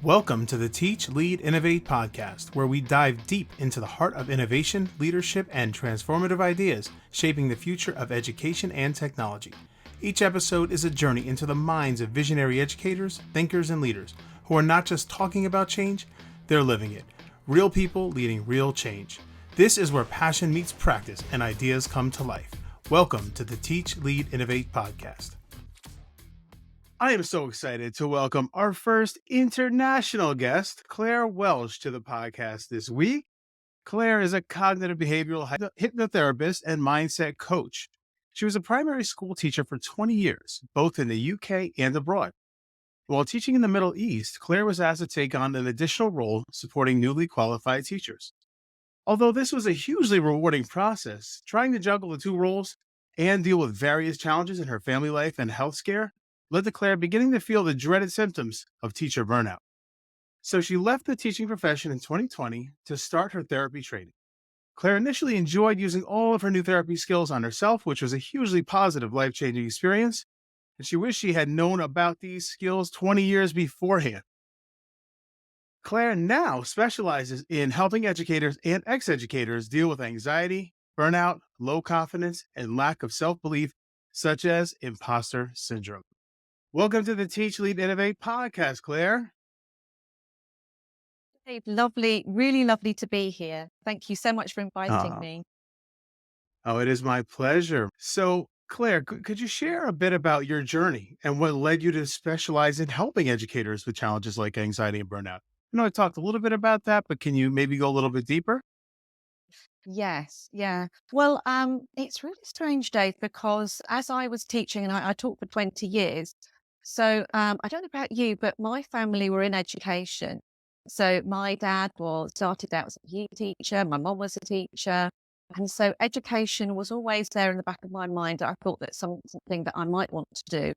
Welcome to the Teach, Lead, Innovate podcast, where we dive deep into the heart of innovation, leadership, and transformative ideas shaping the future of education and technology. Each episode is a journey into the minds of visionary educators, thinkers, and leaders who are not just talking about change, they're living it. Real people leading real change. This is where passion meets practice and ideas come to life. Welcome to the Teach, Lead, Innovate podcast. I am so excited to welcome our first international guest, Clare Welsh, to the podcast this week. Clare is a cognitive behavioral hypnotherapist and mindset coach. She was a primary school teacher for 20 years, both in the UK and abroad. While teaching in the Middle East, Clare was asked to take on an additional role supporting newly qualified teachers. Although this was a hugely rewarding process, trying to juggle the two roles and deal with various challenges in her family life and health scare led to Clare beginning to feel the dreaded symptoms of teacher burnout. So she left the teaching profession in 2020 to start her therapy training. Clare initially enjoyed using all of her new therapy skills on herself, which was a hugely positive, life-changing experience, and she wished she had known about these skills 20 years beforehand. Clare now specializes in helping educators and ex-educators deal with anxiety, burnout, low confidence, and lack of self-belief, such as imposter syndrome. Welcome to the Teach, Lead, Innovate podcast, Clare. Hey, lovely, really lovely to be here. Thank you so much for inviting me. Oh, it is my pleasure. So, Clare, could you share a bit about your journey and what led you to specialize in helping educators with challenges like anxiety and burnout? I know I talked a little bit about that, but can you maybe go a little bit deeper? Yes, yeah. Well, it's really strange, Dave, because as I was teaching, and I taught for 20 years, so I don't know about you, but my family were in education. So my dad started out as a PE teacher, my mum was a teacher, and so education was always there in the back of my mind. I thought that something that I might want to do.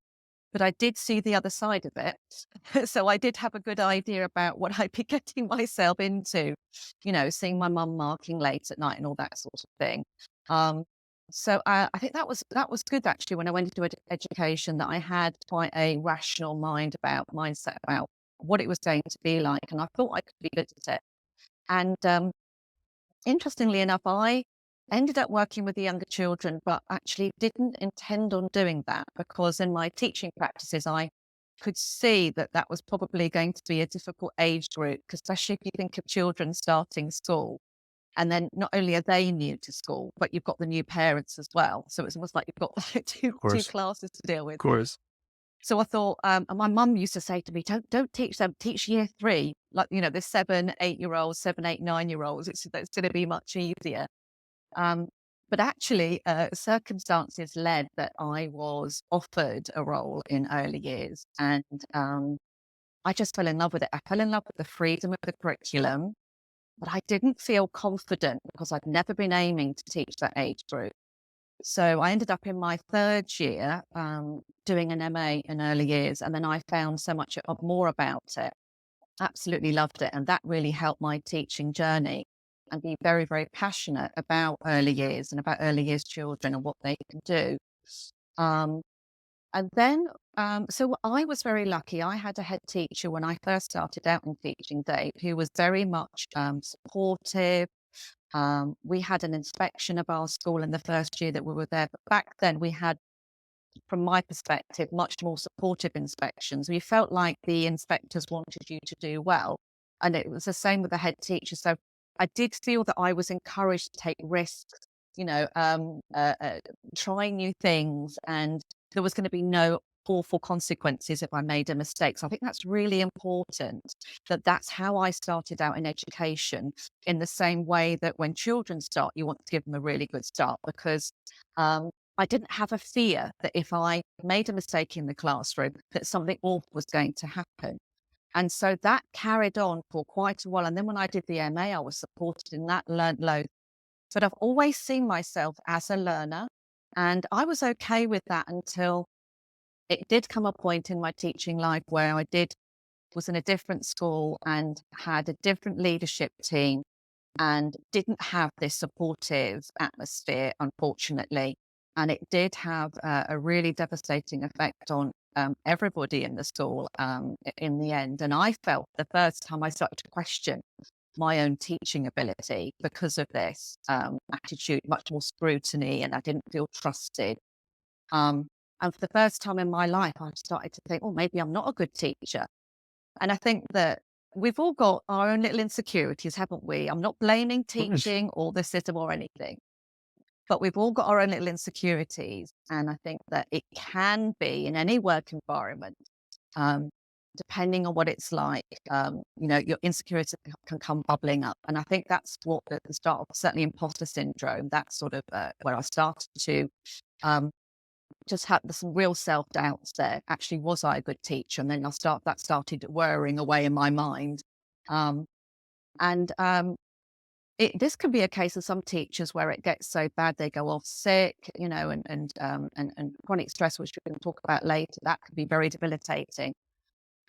But I did see the other side of it. So I did have a good idea about what I'd be getting myself into, seeing my mum marking late at night and all that sort of thing. Um, I think that was good actually when I went into education, that I had quite a rational mindset about what it was going to be like, and I thought I could be good at it. And interestingly enough, I ended up working with the younger children, but actually didn't intend on doing that, because in my teaching practices, I could see that that was probably going to be a difficult age group, especially if you think of children starting school. And then not only are they new to school, but you've got the new parents as well. So it's almost like you've got two Of classes to deal with. course. So I thought, and my mum used to say to me, don't teach them, teach year three. Like, the 7, 8-year-olds, 7, 8, 9-year-olds. It's going to be much easier. Um, but actually, circumstances led that I was offered a role in early years, and I just fell in love with it. I fell in love with the freedom of the curriculum, but I didn't feel confident because I'd never been aiming to teach that age group. So I ended up in my third year doing an MA in early years, and then I found so much more about it. Absolutely loved it, and that really helped my teaching journey, and be very, very passionate about early years and about early years children and what they can do. Um, and then, so I was very lucky. I had a head teacher when I first started out in teaching, Dave, who was very much supportive. We had an inspection of our school in the first year that we were there. But back then we had, from my perspective, much more supportive inspections. We felt like the inspectors wanted you to do well. And it was the same with the head teacher. So I did feel that I was encouraged to take risks, trying new things, and there was going to be no awful consequences if I made a mistake. So I think that's really important, that's how I started out in education, in the same way that when children start, you want to give them a really good start, because I didn't have a fear that if I made a mistake in the classroom, that something awful was going to happen. And so that carried on for quite a while. And then when I did the MA, I was supported in that, learned loads. But I've always seen myself as a learner, and I was okay with that until it did come a point in my teaching life where was in a different school and had a different leadership team and didn't have this supportive atmosphere, unfortunately. And it did have a really devastating effect on everybody in the school in the end. And I felt the first time I started to question my own teaching ability because of this attitude, much more scrutiny, and I didn't feel trusted. And for the first time in my life, I started to think, oh, maybe I'm not a good teacher. And I think that we've all got our own little insecurities, haven't we? I'm not blaming teaching or the system or anything, but we've all got our own little insecurities. And I think that it can be in any work environment, um, depending on what it's like, your insecurity can come bubbling up. And I think that's what at the start of certainly imposter syndrome, that's sort of where I started to um, just had some real self-doubts there. Actually, was I a good teacher? And then that started whirring away in my mind. Um, and this can be a case of some teachers where it gets so bad they go off sick, and chronic stress, which we can talk about later. That can be very debilitating.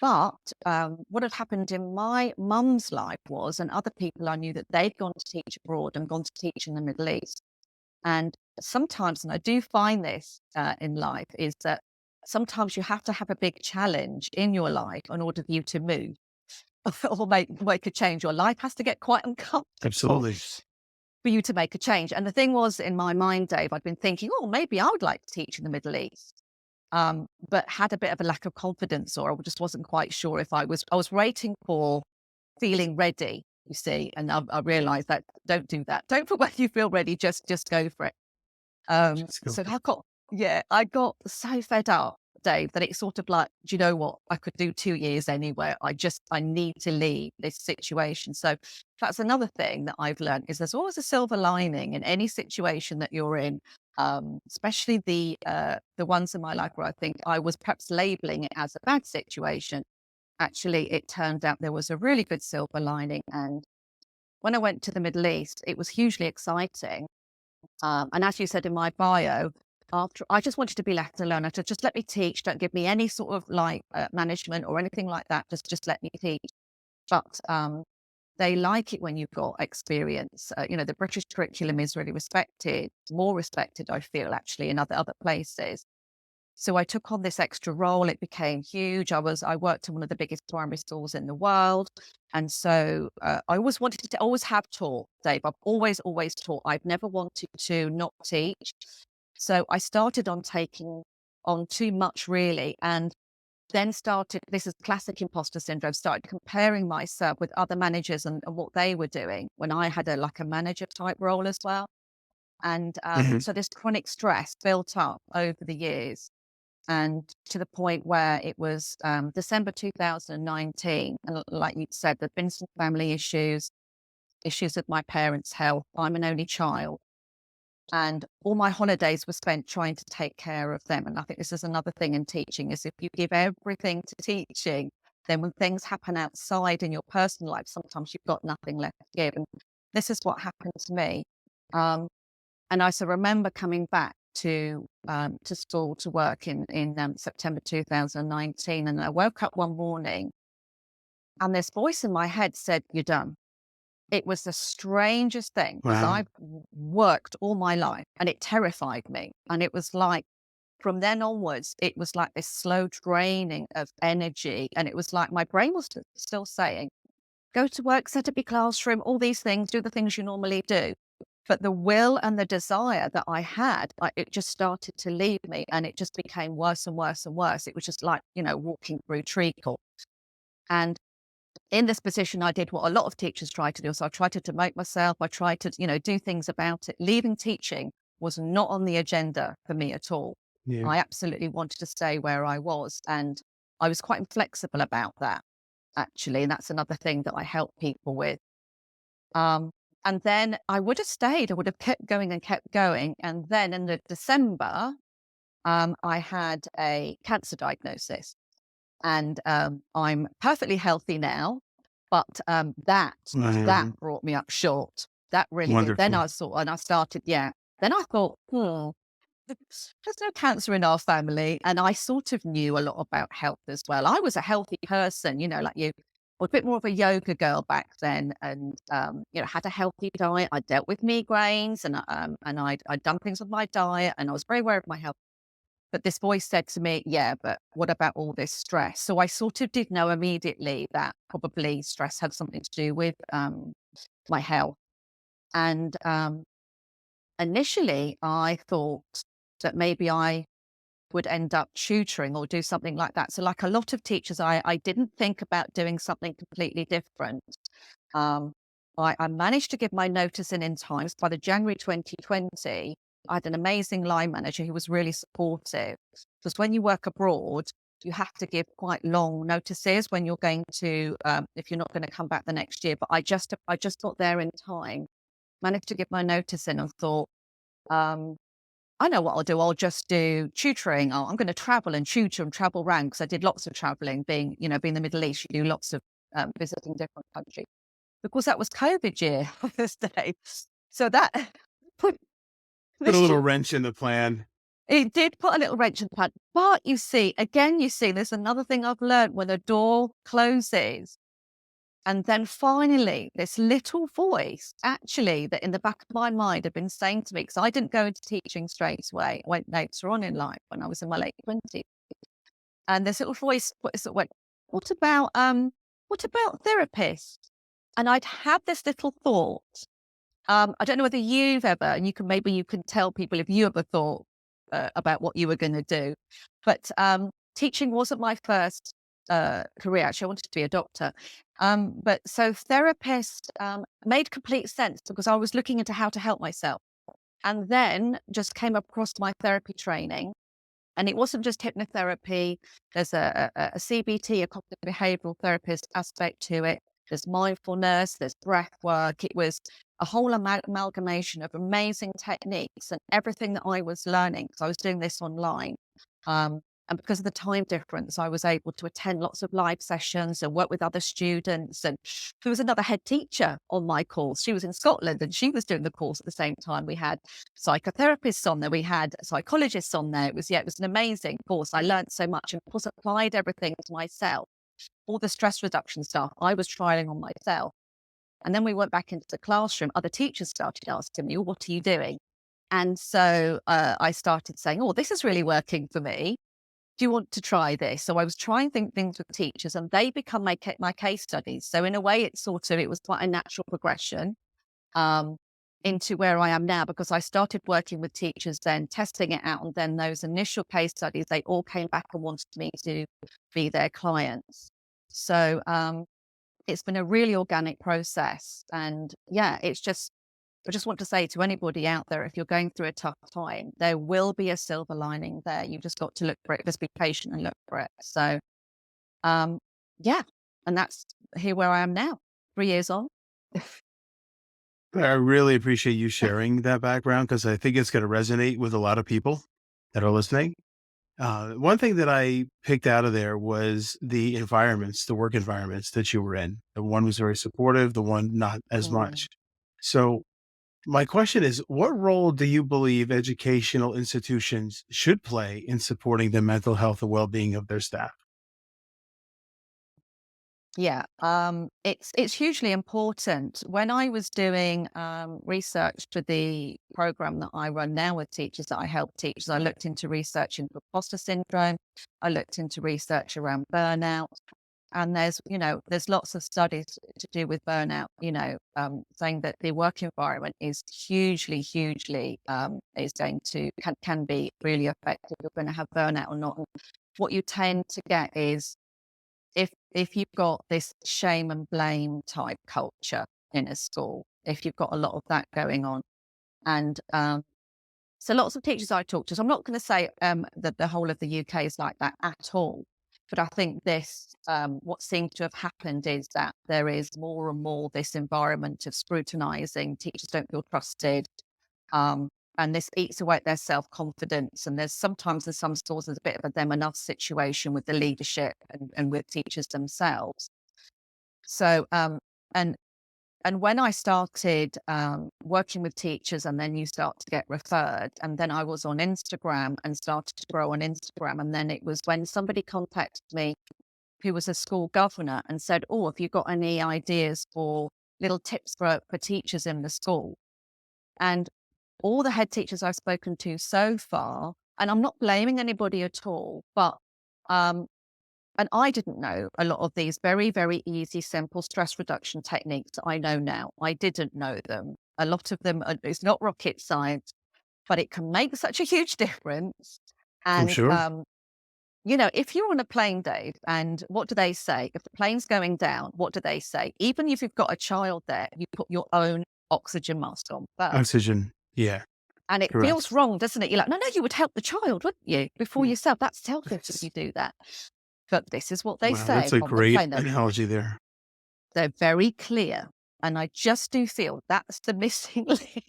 But what had happened in my mum's life was, and other people I knew, that they'd gone to teach abroad and gone to teach in the Middle East. And sometimes, and I do find this in life, is that sometimes you have to have a big challenge in your life in order for you to move or make a change. Your life has to get quite uncomfortable. Absolutely. For you to make a change. And the thing was, in my mind, Dave, I'd been thinking, oh, maybe I would like to teach in the Middle East. But had a bit of a lack of confidence, or I just wasn't quite sure if I was waiting for feeling ready, you see. And I realized that don't do that. Don't put when you feel ready, just go for it. So I got so fed up, Dave, that it's sort of like, do you know what? I could do 2 years anywhere. I need to leave this situation. So that's another thing that I've learned, is there's always a silver lining in any situation that you're in. Especially the ones in my life where I think I was perhaps labeling it as a bad situation. Actually, it turned out there was a really good silver lining. And when I went to the Middle East, it was hugely exciting. And as you said in my bio, after I just wanted to be left alone. I said, just let me teach. Don't give me any sort of management or anything like that. Just let me teach. But they like it when you've got experience. The British curriculum is really respected, more respected, I feel, actually, in other places. So I took on this extra role. It became huge. I worked in one of the biggest primary schools in the world. And so I always wanted to always have taught, Dave. I've always taught. I've never wanted to not teach. So I started on taking on too much, really. And then this is classic imposter syndrome, started comparing myself with other managers and what they were doing when I had a manager type role as well. And so this chronic stress built up over the years, and to the point where it was December 2019. And like you said, there'd been some family issues with my parents' health. I'm an only child. And all my holidays were spent trying to take care of them. And I think this is another thing in teaching, is if you give everything to teaching, then when things happen outside in your personal life, sometimes you've got nothing left to give. And this is what happened to me. And I remember coming back to school to work in September 2019. And I woke up one morning and this voice in my head said, "You're done." It was the strangest thing, because Wow. I've worked all my life and it terrified me. And it was like, from then onwards, it was like this slow draining of energy. And it was like my brain was still saying, go to work, set up your classroom, all these things, do the things you normally do. But the will and the desire that I had, it just started to leave me, and it just became worse and worse and worse. It was just like, walking through treacle. And in this position, I did what a lot of teachers try to do. So I tried to demote myself. I tried to, do things about it. Leaving teaching was not on the agenda for me at all. Yeah. I absolutely wanted to stay where I was. And I was quite inflexible about that, actually. And that's another thing that I help people with. And then I would have stayed. I would have kept going and kept going. And then in the December, I had a cancer diagnosis. And I'm perfectly healthy now, but that brought me up short. That really did. Then I started, Then I thought, there's no cancer in our family. And I sort of knew a lot about health as well. I was a healthy person, like you. I was a bit more of a yoga girl back then, and had a healthy diet. I dealt with migraines, and I'd done things with my diet, and I was very aware of my health. But this voice said to me, yeah, but what about all this stress? So I sort of did know immediately that probably stress had something to do with my health. And initially, I thought that maybe I would end up tutoring or do something like that. So like a lot of teachers, I didn't think about doing something completely different. Um, I managed to give my notice in time. So by the January 2020, I had an amazing line manager who was really supportive. Because when you work abroad, you have to give quite long notices when you're going to, if you're not going to come back the next year. But I just got there in time, managed to give my notice in and thought, I know what I'll do. I'll just do tutoring. I'm going to travel and tutor and travel around because I did lots of traveling. Being in the Middle East, you do lots of visiting different countries. Of course, that was COVID year this day. So that put Put a this little wrench in the plan. it did put a little wrench in the pan. But you see, there's another thing I've learned: when a door closes, and then finally, this little voice, actually, that in the back of my mind had been saying to me, because I didn't go into teaching straight away. I went later on in life when I was in my late 20s. And this little voice sort of went, what about therapists? And I'd had this little thought. I don't know whether you've ever, and maybe you can tell people if you ever thought about what you were going to do. But teaching wasn't my first career. Actually, I wanted to be a doctor. But so therapist made complete sense because I was looking into how to help myself. And then just came across my therapy training. And it wasn't just hypnotherapy. There's a CBT, a cognitive behavioral therapist aspect to it. There's mindfulness, there's breath work. It was a whole amalgamation of amazing techniques and everything that I was learning because I was doing this online. And because of the time difference, I was able to attend lots of live sessions and work with other students. And there was another head teacher on my course. She was in Scotland and she was doing the course at the same time. We had psychotherapists on there. We had psychologists on there. It was an amazing course. I learned so much and of course applied everything to myself. All the stress reduction stuff I was trialing on myself. And then we went back into the classroom. Other teachers started asking me, what are you doing? And so I started saying, oh, this is really working for me. Do you want to try this? So I was trying things with teachers and they become my case studies. So in a way, it was quite a natural progression into where I am now because I started working with teachers, then testing it out. And then those initial case studies, they all came back and wanted me to be their clients. So it's been a really organic process. And yeah, I just want to say to anybody out there, if you're going through a tough time, there will be a silver lining there. You've just got to look for it. Just be patient and look for it. So, yeah, and that's here where I am now, 3 years on. I really appreciate you sharing that background because I think it's going to resonate with a lot of people that are listening. One thing that I picked out of there was the work environments that you were in. The one was very supportive, the one not as Mm. much. So my question is, what role do you believe educational institutions should play in supporting the mental health and well-being of their staff? Yeah, it's hugely important. When I was doing research for the program that I run now with teachers that I help teachers, I looked into research into imposter syndrome. I looked into research around burnout. And there's lots of studies to do with burnout, saying that the work environment is hugely, can be really effective. You're going to have burnout or not. And what you tend to get is if you've got this shame and blame type culture in a school, if you've got a lot of that going on. And so lots of teachers I talk to, so I'm not going to say that the whole of the UK is like that at all. But I think what seems to have happened is that there is more and more this environment of scrutinizing. Teachers don't feel trusted. And this eats away at their self-confidence. And there's sometimes in some schools, there's a bit of a them enough situation with the leadership and with teachers themselves. So, and when I started working with teachers and then you start to get referred, and then I was on Instagram and started to grow on Instagram. And then it was when somebody contacted me who was a school governor and said, oh, have you got any ideas for little tips for teachers in the school? And all the head teachers I've spoken to so far And I'm not blaming anybody at all, but, and I didn't know a lot of these very, very easy, simple stress reduction techniques that I know now. I didn't know them. A lot of them, it's not rocket science, but it can make such a huge difference. I'm And, sure. if you're on a plane, Dave, and what do they say? If the plane's going down, what do they say? Even if you've got a child there, you put your own oxygen mask on first. Oxygen. Yeah, And it feels correct. wrong, doesn't it? You're like, no, you would help the child, wouldn't you? Before Mm. yourself. That's selfish if you do that. But this is what they Wow, say that's a on the great plane. analogy there. They're very clear. And I just do feel that's the missing link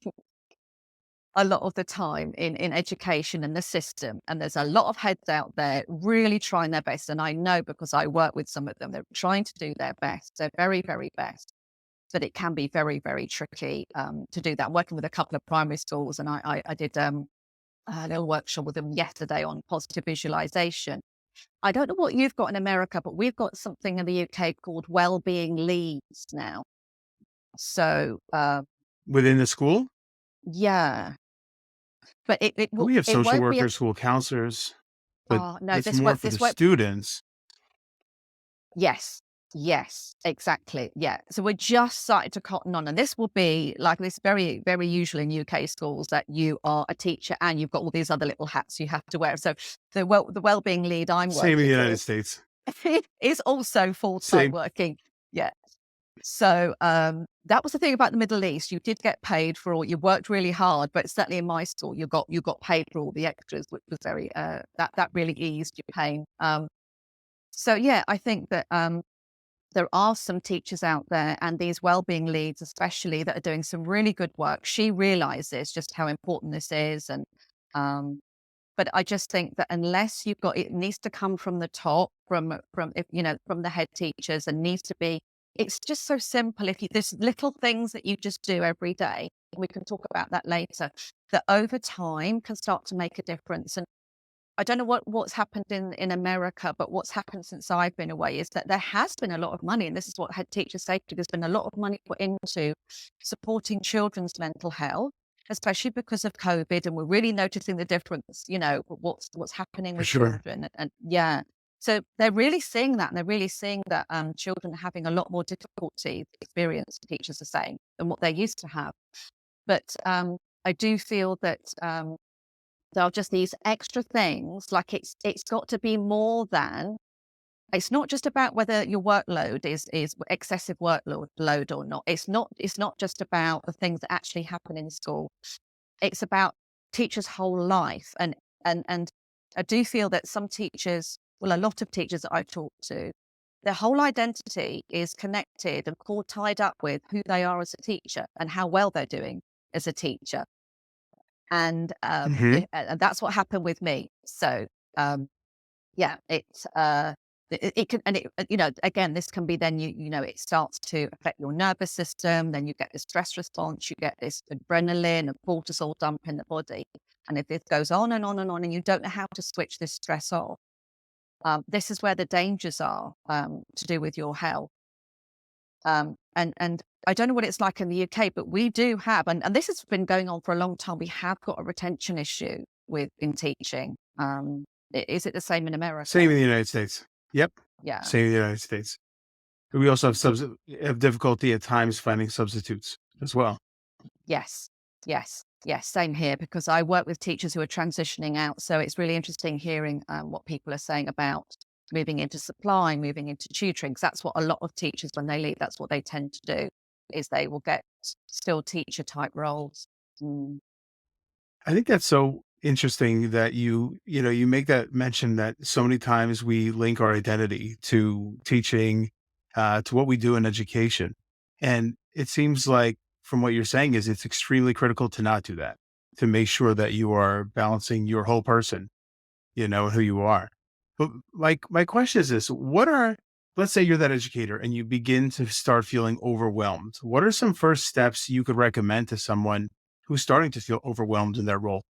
a lot of the time in education and the system. And there's a lot of heads out there really trying their best. And I know because I work with some of them, they're trying to do their best. They're very, very best. But it can be very, very tricky to do that. I'm working with a couple of primary schools, and I did a little workshop with them yesterday on positive visualization. I don't know what you've got in America, but we've got something in the UK called well-being leads now. So, Within the school, yeah, but we have it social won't be a, workers, school counselors, but oh, no, that's more for the students. yes, yes, exactly. Yeah. So we're just starting to cotton on. And this will be like this very, very usual in UK schools that you are a teacher and you've got all these other little hats you have to wear. So the wellbeing lead I'm Same in the working United with States. is also full-time Same. working. Yeah. So that was the thing about the Middle East. You did get paid for all, you worked really hard, but certainly in my school, you got paid for all the extras, which was very, that really eased your pain. So yeah, I think that there are some teachers out there and these wellbeing leads, especially, that are doing some really good work. She realizes just how important this is. And, but I just think that unless you've got, it needs to come from the top, from the head teachers, and needs to be, it's just so simple. There's little things that you just do every day, we can talk about that later, that over time can start to make a difference. And I don't know what's happened in America, but what's happened since I've been away is that there has been a lot of money, and this is what head teachers say, there's been a lot of money put into supporting children's mental health, especially because of COVID, and we're really noticing the difference, what's happening For with sure. children. And yeah, so they're really seeing that, and they're really seeing that children are having a lot more difficulty experience, teachers are saying, than what they used to have. But I do feel that there are just these extra things, like it's got to be more than, it's not just about whether your workload is excessive workload or not. It's not just about the things that actually happen in school. It's about teachers' whole life. And I do feel that some teachers, well, a lot of teachers that I've talked to, their whole identity is connected and tied up with who they are as a teacher and how well they're doing as a teacher. And Hmm. and that's what happened with me. So yeah, it can, and again, this can be then it starts to affect your nervous system. Then you get the stress response, you get this adrenaline and cortisol dump in the body, and if this goes on and on and on, and you don't know how to switch this stress off, this is where the dangers are to do with your health. And I don't know what it's like in the UK, but we do have, and this has been going on for a long time. We have got a retention issue in teaching. Is it the same in America? Same in the United States. Yep. Yeah. Same in the United States. We also have difficulty at times finding substitutes as well. Yes. Yes. Yes. Same here, because I work with teachers who are transitioning out. So it's really interesting hearing what people are saying about moving into supply, moving into tutoring. 'Cause that's what a lot of teachers, when they leave, that's what they tend to do, is they will get still teacher type roles. Mm. I think that's so interesting that you make that mention that so many times we link our identity to teaching, to what we do in education. And it seems like from what you're saying is it's extremely critical to not do that, to make sure that you are balancing your whole person, and who you are. But like my question is this, let's say you're that educator and you begin to start feeling overwhelmed. What are some first steps you could recommend to someone who's starting to feel overwhelmed in their role?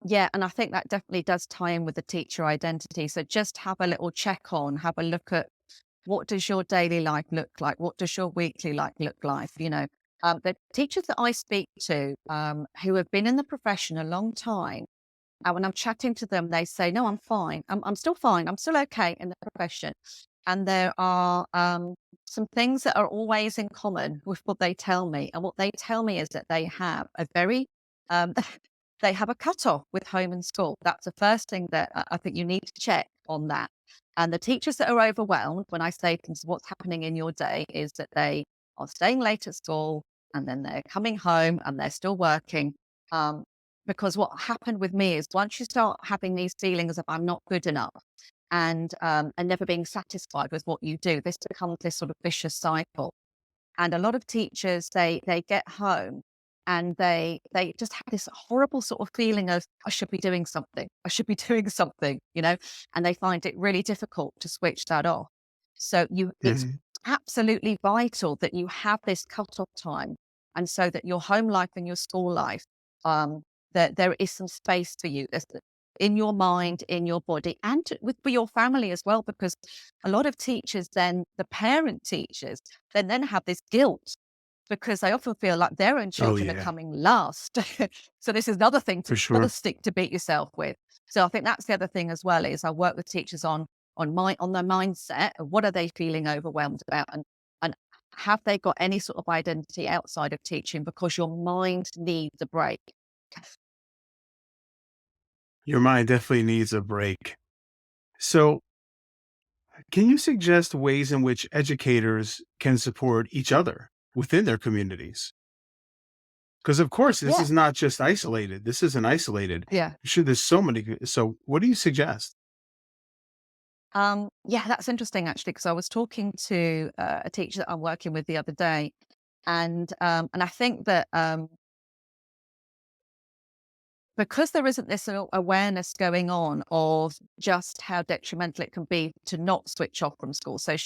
Yeah, and I think that definitely does tie in with the teacher identity. So just have a little check on, have a look at, what does your daily life look like? What does your weekly life look like? The teachers that I speak to who have been in the profession a long time, and when I'm chatting to them, they say, no, I'm fine. I'm still fine. I'm still okay in the profession. And there are some things that are always in common with what they tell me. And what they tell me is that they have a very, they have a cutoff with home and school. That's the first thing that I think you need to check on that. And the teachers that are overwhelmed, when I say to them, what's happening in your day, is that they are staying late at school and then they're coming home and they're still working. Because what happened with me is once you start having these feelings of I'm not good enough and never being satisfied with what you do, this becomes this sort of vicious cycle. And a lot of teachers, they get home and they just have this horrible sort of feeling of I should be doing something. I should be doing something, and they find it really difficult to switch that off. So it's Mhm. absolutely vital that you have this cut-off time, and so that your home life and your school life, that there is some space for you in your mind, in your body, and for your family as well, because a lot of teachers, then the parent teachers, then have this guilt because they often feel like their own Oh children are yeah, coming last. So this is another thing, for another sure. stick to beat yourself with. So I think that's the other thing as well, is I work with teachers on their mindset of what are they feeling overwhelmed about, and have they got any sort of identity outside of teaching, because your mind needs a break. Your mind definitely needs a break. So, can you suggest ways in which educators can support each other within their communities? Because of course, this Yeah. is not just isolated. This isn't isolated. Yeah. Sure, there's so many. So, what do you suggest? Yeah, that's interesting actually, because I was talking to a teacher that I'm working with the other day, and I think that because there isn't this awareness going on of just how detrimental it can be to not switch off from school. So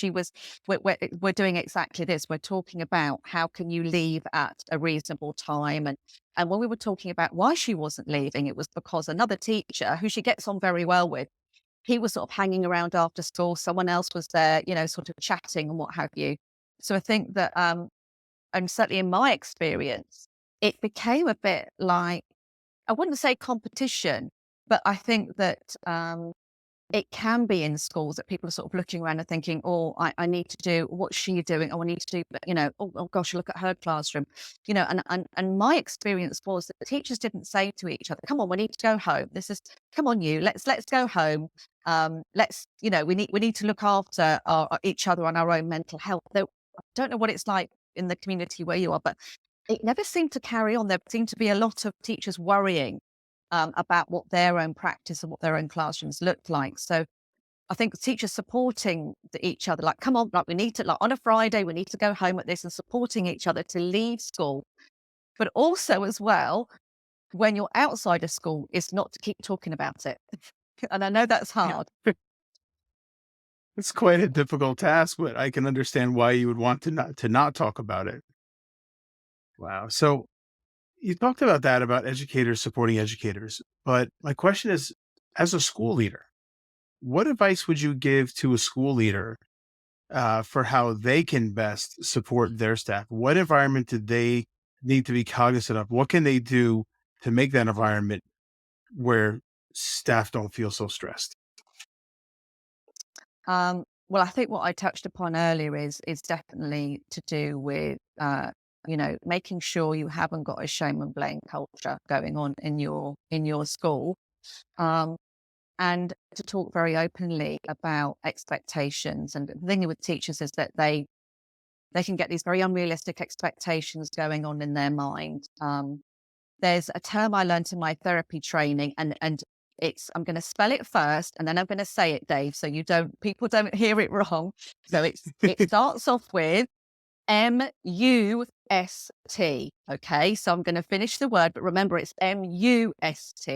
we're doing exactly this. We're talking about how can you leave at a reasonable time, and when we were talking about why she wasn't leaving, it was because another teacher who she gets on very well with, he was sort of hanging around after school. Someone else was there, sort of chatting and what have you. So I think that, and certainly in my experience, it became a bit like, I wouldn't say competition, but I think that it can be in schools that people are sort of looking around and thinking, oh, I need to do, what's she doing? Oh, I need to do, oh gosh, look at her classroom, and my experience was that the teachers didn't say to each other, come on, we need to go home. Come on, let's go home. We need to look after each other and our own mental health. Though I don't know what it's like in the community where you are, but it never seemed to carry on. There seemed to be a lot of teachers worrying about what their own practice and what their own classrooms looked like. So I think teachers supporting each other, like, come on, like we need to, like on a Friday, we need to go home at this, and supporting each other to leave school. But also as well, when you're outside of school, is not to keep talking about it. And I know that's Yeah. hard. It's quite a difficult task, but I can understand why you would want to not talk about it. Wow. So, you talked about that, about educators supporting educators. But my question is, as a school leader, what advice would you give to a school leader for how they can best support their staff? What environment do they need to be cognizant of? What can they do to make that environment where staff don't feel so stressed? Well, I think what I touched upon earlier is definitely to do with making sure you haven't got a shame and blame culture going on in your school, um, and to talk very openly about expectations. And the thing with teachers is that they can get these very unrealistic expectations going on in their mind. There's a term I learned in my therapy training, and I'm going to spell it first, and then I'm going to say it, Dave, so people don't hear it wrong. So it starts off with MUST. Okay, so I'm going to finish the word, but remember it's MUST.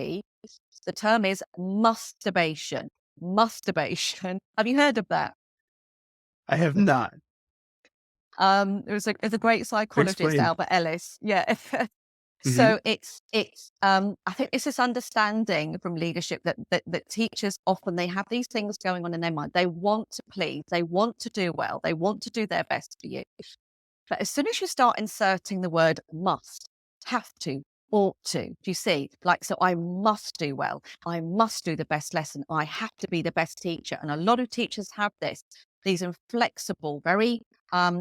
The term is masturbation. Masturbation. Have you heard of that? I have not. There's a great psychologist, Explain. Albert Ellis. Yeah. Hmm. So I think it's this understanding from leadership that teachers often, they have these things going on in their mind. They want to please, they want to do well, they want to do their best for you. But as soon as you start inserting the word must, have to, ought to, do you see? Like, so I must do well. I must do the best lesson. I have to be the best teacher. And a lot of teachers have these inflexible, very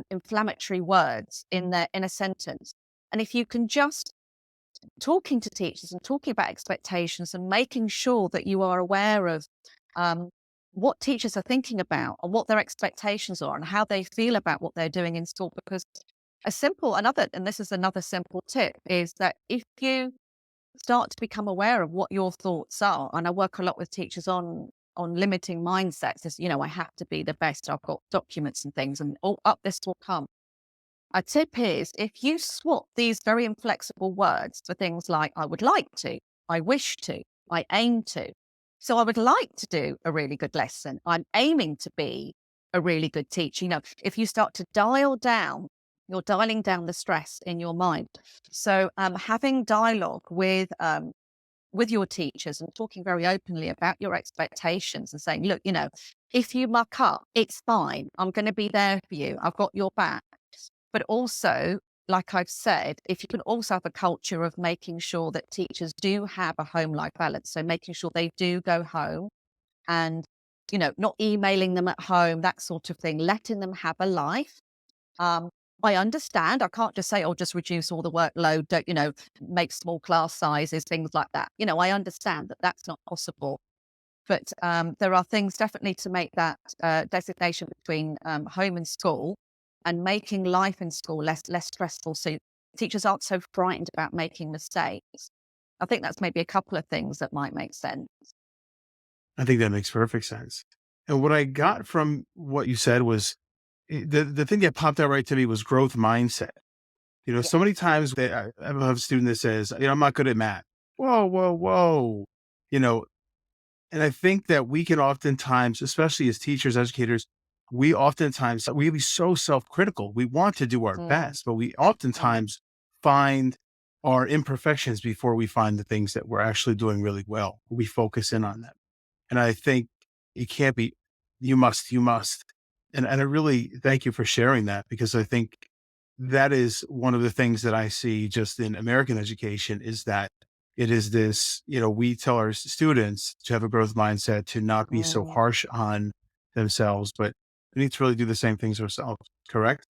inflammatory words in a sentence. And if you can just talking to teachers and talking about expectations and making sure that you are aware of what teachers are thinking about and what their expectations are and how they feel about what they're doing in school. Because and this is another simple tip, is that if you start to become aware of what your thoughts are, and I work a lot with teachers on limiting mindsets, as I have to be the best, I've got documents and things, and up this will come. A tip is if you swap these very inflexible words for things like I would like to, I wish to, I aim to. So I would like to do a really good lesson. I'm aiming to be a really good teacher. If you start to dial down, you're dialing down the stress in your mind. So having dialogue with your teachers and talking very openly about your expectations and saying, look, if you muck up, it's fine. I'm going to be there for you. I've got your back. But also, like I've said, if you can also have a culture of making sure that teachers do have a home-life balance, so making sure they do go home and, not emailing them at home, that sort of thing, letting them have a life. I understand. I can't just say, just reduce all the workload, don't, make small class sizes, things like that. I understand that that's not possible. But there are things definitely to make that designation between home and school and making life in school less stressful, so teachers aren't so frightened about making mistakes. I think that's maybe a couple of things that might make sense. I think that makes perfect sense. And what I got from what you said was the thing that popped out right to me was growth mindset. Yeah. So many times I have a student that says, I'm not good at math. Whoa, whoa, whoa. You know, and I think that we can oftentimes, especially as teachers, educators, we be so self-critical. We want to do our Mm, best, but we mm, oftentimes find our imperfections before we find the things that we're actually doing really well. We focus in on them. And I think it can't be, you must. And I really thank you for sharing that, because I think that is one of the things that I see just in American education, is that it is this, we tell our students to have a growth mindset, to not be so mm. harsh on themselves, but we need to really do the same things ourselves. Correct?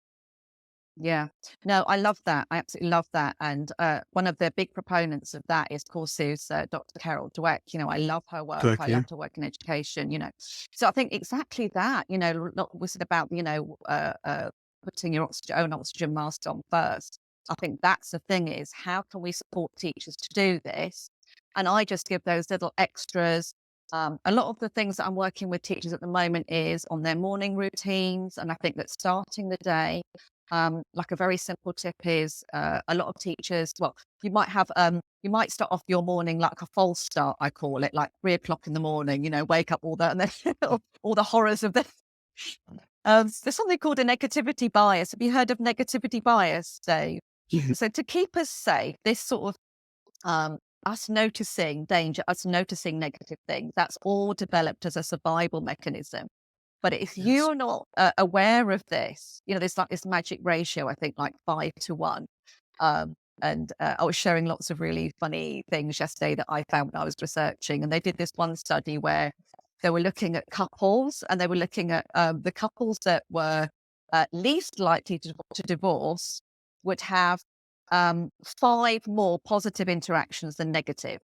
Yeah. No, I love that. I absolutely love that. And one of the big proponents of that is, of course, is Dr. Carol Dweck. I love her work. Correct. I Yeah. loved her work in education. So I think exactly that, not was it about, putting your own oxygen mask on first. I think that's the thing, is how can we support teachers to do this? And I just give those little extras. A lot of the things that I'm working with teachers at the moment is on their morning routines. And I think that starting the day, like a very simple tip is a lot of teachers, well, you might start off your morning like a false start, I call it, like 3 o'clock in the morning, wake up and then all the horrors of the, there's something called a negativity bias. Have you heard of negativity bias, Dave? So to keep us safe, this sort of, us noticing danger, us noticing negative things, that's all developed as a survival mechanism. But if Yes. you're not aware of this, there's like this magic ratio, I think like 5 to 1. And I was sharing lots of really funny things yesterday that I found when I was researching. And they did this one study where they were looking at couples, and they were looking at the couples that were least likely to divorce would have 5 more positive interactions than negative.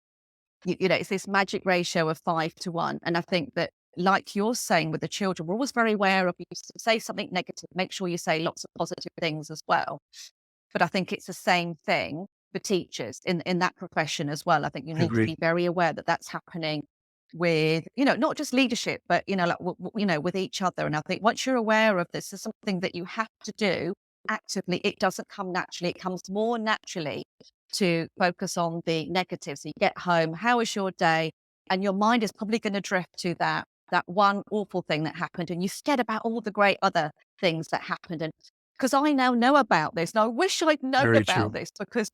It's this magic ratio of 5 to 1. And I think that, like you're saying with the children, we're always very aware of, you say something negative, make sure you say lots of positive things as well. But I think it's the same thing for teachers in that profession as well. I think you need to Agreed. be very aware that that's happening with, not just leadership, but, like, with each other. And I think once you're aware of this is something that you have to do actively, it doesn't come naturally. It comes more naturally to focus on the negatives. So you get home, how was your day? And your mind is probably going to drift to that one awful thing that happened, and you forget about all the great other things that happened. And because I now know about this, and I wish I'd known Very about true. this, because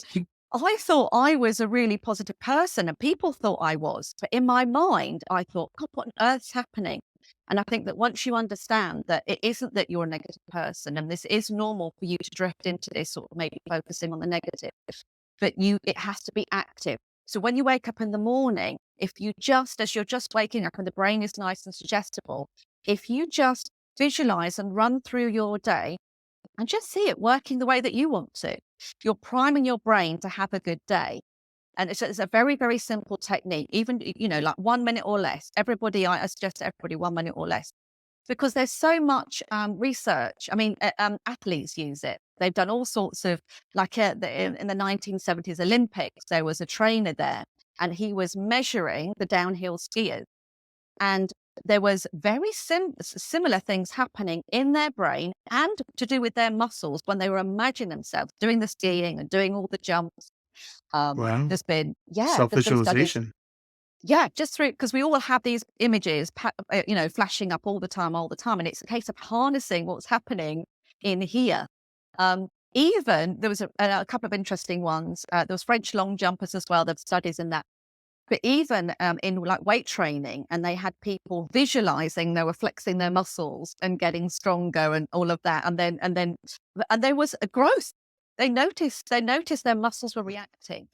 I thought I was a really positive person and people thought I was. But in my mind, I thought, God, what on earth's happening? And I think that once you understand that it isn't that you're a negative person, and this is normal for you to drift into this sort of maybe focusing on the negative, but it has to be active. So when you wake up in the morning, if you just, as you're just waking up and the brain is nice and suggestible, if you just visualize and run through your day and just see it working the way that you want to, you're priming your brain to have a good day. And it's a very, very simple technique, even, like 1 minute or less. I suggest to everybody 1 minute or less, because there's so much research. I mean, athletes use it. They've done all sorts of, like in the 1970s Olympics, there was a trainer there and he was measuring the downhill skiers. And there was very similar things happening in their brain and to do with their muscles when they were imagining themselves doing the skiing and doing all the jumps. Wow. There's been studies. Self-visualization. Yeah, just through, because we all have these images, flashing up all the time. And it's a case of harnessing what's happening in here. Even there was a couple of interesting ones. There was French long jumpers as well. There's studies in that. But even in like weight training, and they had people visualizing they were flexing their muscles and getting stronger and all of that. And there was a growth. They noticed their muscles were reacting.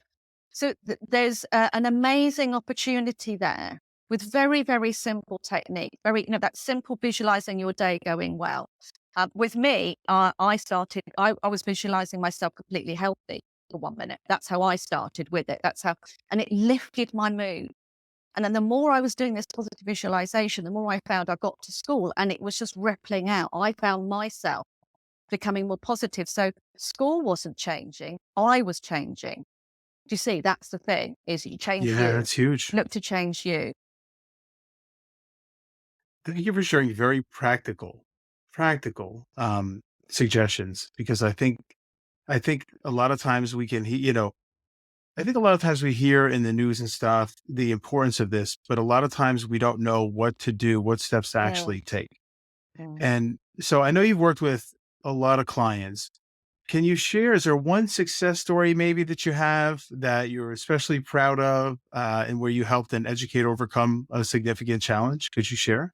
So there's an amazing opportunity there with very, very simple technique, that simple visualizing your day going well. With me, I was visualizing myself completely healthy for 1 minute. That's how I started with it. And it lifted my mood. And then the more I was doing this positive visualization, the more I found I got to school and it was just rippling out. I found myself becoming more positive. So school wasn't changing. I was changing. Do you see? That's the thing, is you change Yeah, you. that's huge. Look to change you. Thank you for sharing very practical suggestions, because I think a lot of times we can, I think a lot of times we hear in the news and stuff the importance of this, but a lot of times we don't know what to do, what steps to Mm, actually take. mm. And so I know you've worked with a lot of clients. Can you share, is there one success story maybe that you have that you're especially proud of, and where you helped an educator overcome a significant challenge? Could you share?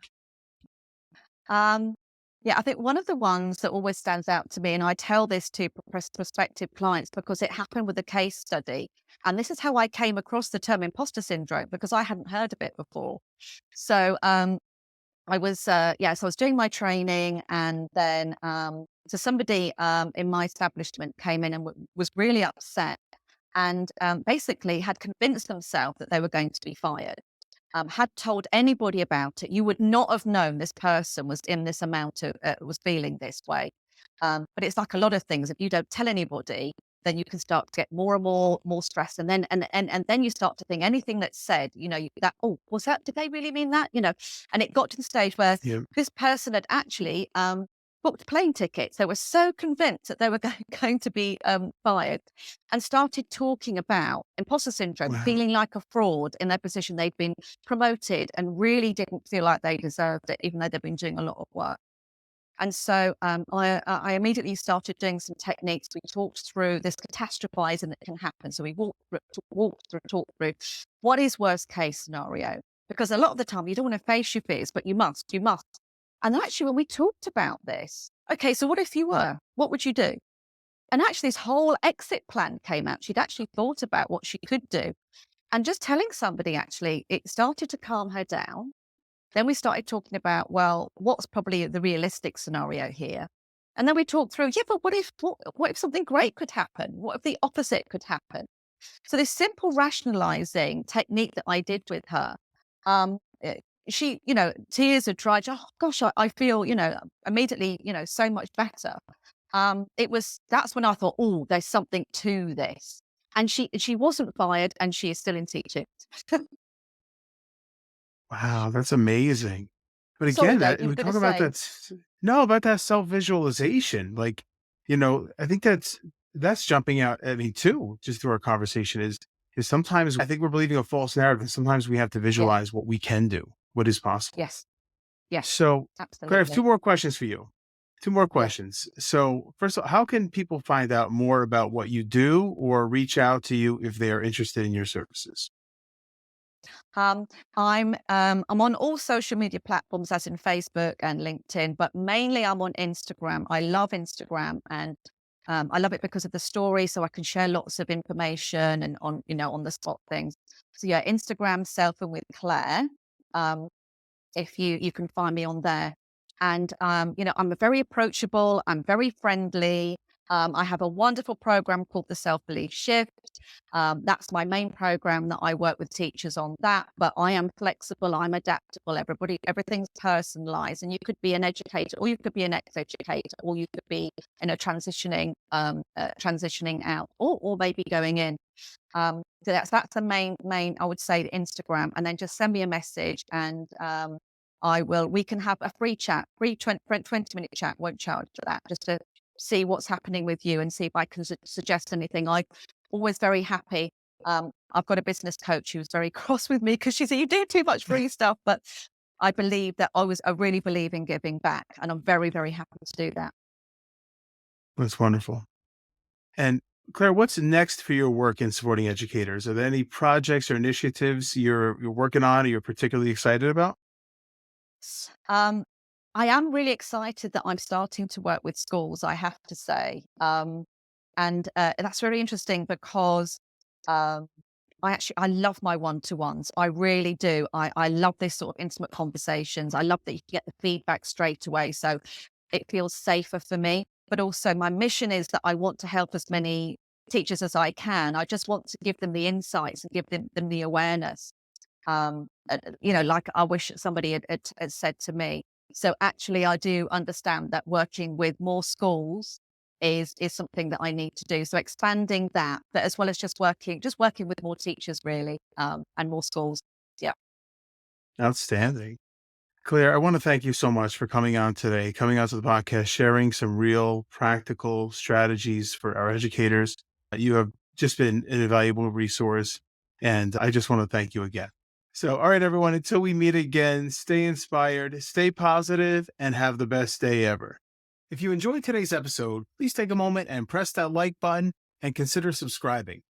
Um, yeah, I think one of the ones that always stands out to me, and I tell this to prospective clients because it happened with a case study. And this is how I came across the term imposter syndrome, because I hadn't heard of it before. So I was doing my training, and then so somebody in my establishment came in and was really upset, and basically had convinced themselves that they were going to be fired. Had told anybody about it, you would not have known this person was in this amount of was feeling this way. But it's like a lot of things. If you don't tell anybody, then you can start to get more and more stressed, and then you start to think anything that's said, oh, was that? Did they really mean that? And it got to the stage where Yeah. this person had actually booked plane tickets. They were so convinced that they were going to be fired, and started talking about imposter syndrome, Wow. feeling like a fraud in their position. They'd been promoted and really didn't feel like they deserved it, even though they've been doing a lot of work. And so I immediately started doing some techniques. We talked through this catastrophizing that can happen. So we talked through what is worst case scenario, because a lot of the time you don't want to face your fears, but you must. And actually, when we talked about this, okay, so what if you were? What would you do? And actually, this whole exit plan came out. She'd actually thought about what she could do. And just telling somebody, actually, it started to calm her down. Then we started talking about, well, what's probably the realistic scenario here? And then we talked through, yeah, but what if something great could happen? What if the opposite could happen? So this simple rationalizing technique that I did with her, she, tears had dried. Oh gosh, I feel, immediately, so much better. That's when I thought, oh, there's something to this. And she wasn't fired, and she is still in teaching. Wow, that's amazing. But Sorry, again, Dave, that you were we going to talk about say. that, no, about that self-visualization. Like, I think that's jumping out at me too, just through our conversation is sometimes I think we're believing a false narrative. Sometimes we have to Yeah. visualize what we can do, what is possible. Yes. Yes. So, Claire, I have two Absolutely. more questions for you. Two more Yeah. questions. So, first of all, how can people find out more about what you do or reach out to you if they are interested in your services? I'm on all social media platforms, as in Facebook and LinkedIn, but mainly I'm on Instagram. I love Instagram, and I love it because of the story, so I can share lots of information and on the spot things. So yeah, Instagram, Selfing with Claire. Um, if you can find me on there. And I'm very approachable, I'm very friendly. I have a wonderful program called the Self Belief Shift. That's my main program that I work with teachers on that, but I am flexible, I'm adaptable. Everything's personalized, and you could be an educator, or you could be an ex-educator, or you could be in a transitioning out, or maybe going in. So that's the main, I would say, the Instagram, and then just send me a message, and we can have a free chat, free 20-minute chat, won't charge for that, just to see what's happening with you and see if I can suggest anything. I'm always very happy. I've got a business coach who's very cross with me because she said, you do too much free stuff, but I believe that I really believe in giving back, and I'm very, very happy to do that. That's wonderful. And Claire, what's next for your work in supporting educators? Are there any projects or initiatives you're working on or you're particularly excited about? Um, I am really excited that I'm starting to work with schools, I have to say. And that's really interesting because um, I love my one-to-ones. I really do. I love this sort of intimate conversations. I love that you get the feedback straight away. So it feels safer for me. But also my mission is that I want to help as many teachers as I can. I just want to give them the insights and give them the awareness. Like I wish somebody had said to me. So actually, I do understand that working with more schools is something that I need to do. So expanding that, but as well as just working with more teachers, really, and more schools. Yeah. Outstanding. Claire, I want to thank you so much for coming on today, coming out to the podcast, sharing some real practical strategies for our educators. You have just been an invaluable resource, and I just want to thank you again. So, all right, everyone, until we meet again, stay inspired, stay positive, and have the best day ever. If you enjoyed today's episode, please take a moment and press that like button and consider subscribing.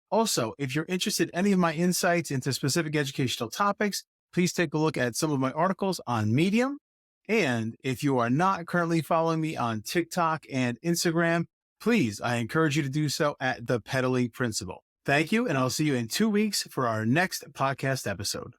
Also, if you're interested in any of my insights into specific educational topics, please take a look at some of my articles on Medium. And if you are not currently following me on TikTok and Instagram, please, I encourage you to do so at The Pedaling Principle. Thank you, and I'll see you in 2 weeks for our next podcast episode.